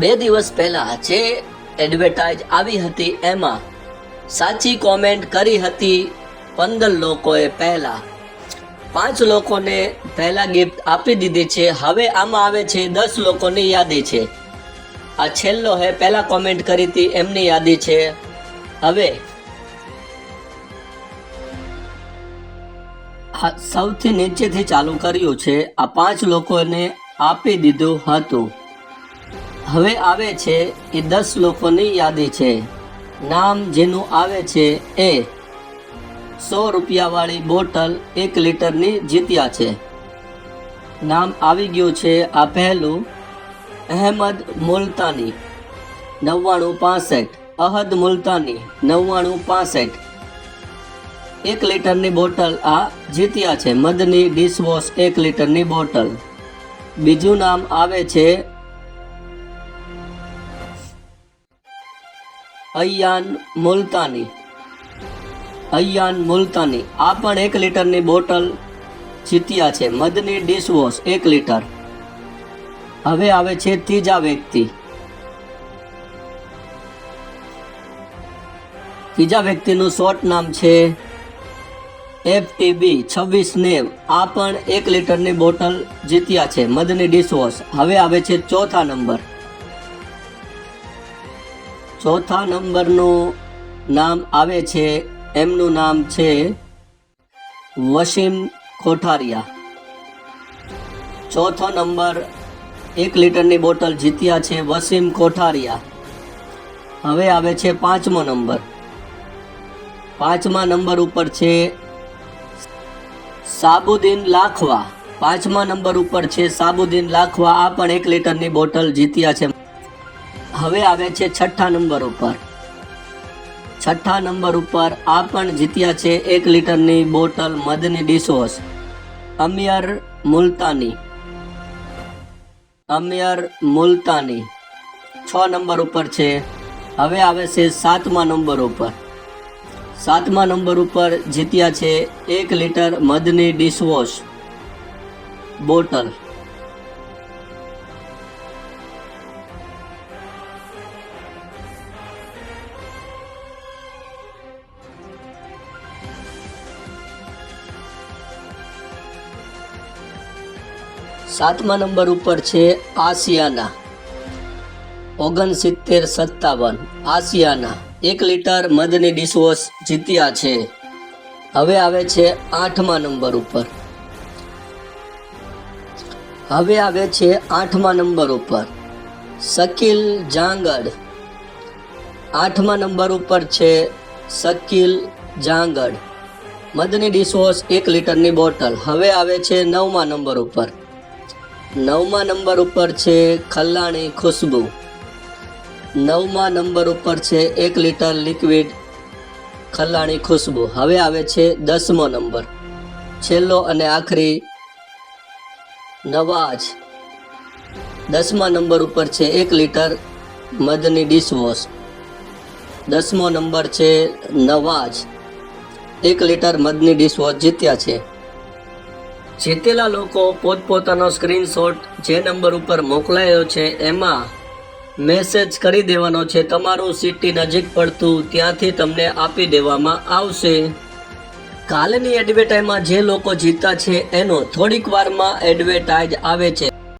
2 દિવસ પહેલા જે એડવર્ટાઇઝ આવી હતી એમાં સાચી કોમેન્ટ કરી હતી 15 લોકોએ પહેલા 5 લોકોને પહેલા ગિફ્ટ આપી દીધી છે। હવે આમાં આવે છે 10 લોકોની યાદી છે। આ છેલ્લો હે પહેલા કોમેન્ટ કરી હતી એમની યાદી છે। હવે સૌથી નીચેથી ચાલુ કર્યું છે। આ 5 લોકોને આપી દીધું હતું। હવે આવે છે એ 10 લોકોની યાદી છે। નામ જેનું આવે છે એ 100 રૂપિયાવાળી બોટલ 1 લીટરની જીત્યા છે। નામ આવી ગયું છે આ પહેલું અહેમદ મુલતાની 9965, અહદ મુલતાની 9965, 1 લીટરની બોટલ આ જીત્યા છે। મદની ડિશવોશ 1 લીટરની બોટલ। બીજું નામ આવે છે અયાન મુલતાની, અયાન મુલતાની, આ પણ 1 લીટરની બોટલ જીત્યા છે। મદની ડિશવોશ 1 લીટર। હવે આવે છે ત્રીજા વ્યક્તિ। ત્રીજા વ્યક્તિનું શોર્ટ નામ છે FTB 2690, આ પણ 1 લીટરની બોટલ જીત્યા છે। મદની ડિશવોશ। હવે આવે છે ચોથા નંબર। ચોથા નંબરનું નામ આવે છે, એમનું નામ છે વસીમ કોઠારિયા। ચોથો નંબર 1 લીટરની બોટલ જીત્યા છે વસીમ કોઠારિયા। હવે આવે છે પાંચમો નંબર। પાંચમા નંબર ઉપર છે સાબુદ્દીન લાખવા। પાંચમા નંબર ઉપર છે સાબુદ્દીન લાખવા, આ પણ 1 લીટરની બોટલ જીત્યા છે। હવે આવે છે છઠ્ઠા નંબર ઉપર। છઠ્ઠા નંબર ઉપર આ પણ જીત્યા છે 1 લીટરની બોટલ મદની ડિશવોશ અમિયર મુલતાની, અમિયર મુલતાની 6 નંબર ઉપર છે। હવે આવે છે સાતમા નંબર ઉપર। સાતમા નંબર ઉપર જીત્યા છે 1 લીટર મદની ડિશવોશ બોટલ। સાતમા નંબર ઉપર છે આસિયાના 6957, આસિયાના 1 લીટર મદની ડિશવોશ જીત્યા છે। હવે આવે છે આઠમા નંબર ઉપર। હવે આવે છે આઠમા નંબર ઉપર શકીલ જાંગડ। આઠમા નંબર ઉપર છે શકીલ જાંગડ, મદની ડિશવોશ 1 લીટરની બોટલ। હવે આવે છે નવમા નંબર ઉપર। નવમા નંબર ઉપર છે ખલ્લાણી ખુશ્બુ। નવમા નંબર ઉપર છે 1 લીટર લિક્વિડ ખલ્લાણી ખુશ્બુ। હવે આવે છે 10મો નંબર, છેલ્લો અને આખરી નવાજ। 10મા નંબર ઉપર છે 1 લીટર મદની ડિશવોશ। 10મો નંબર છે નવાજ, 1 લીટર મદની ડિશવોશ જીત્યા છે। જીતેલા લોકો પોતપોતાનો સ્ક્રીનશોટ જે નંબર ઉપર મોકલાયો છે એમાં મેસેજ કરી દેવાનો છે તમારું સિટી નજીક પડતું, ત્યાંથી તમને આપી દેવામાં આવશે। કાલની એડવર્ટાઇઝમાં જે લોકો જીતા છે એનો થોડીક વારમાં એડવર્ટાઇઝ આવે છે।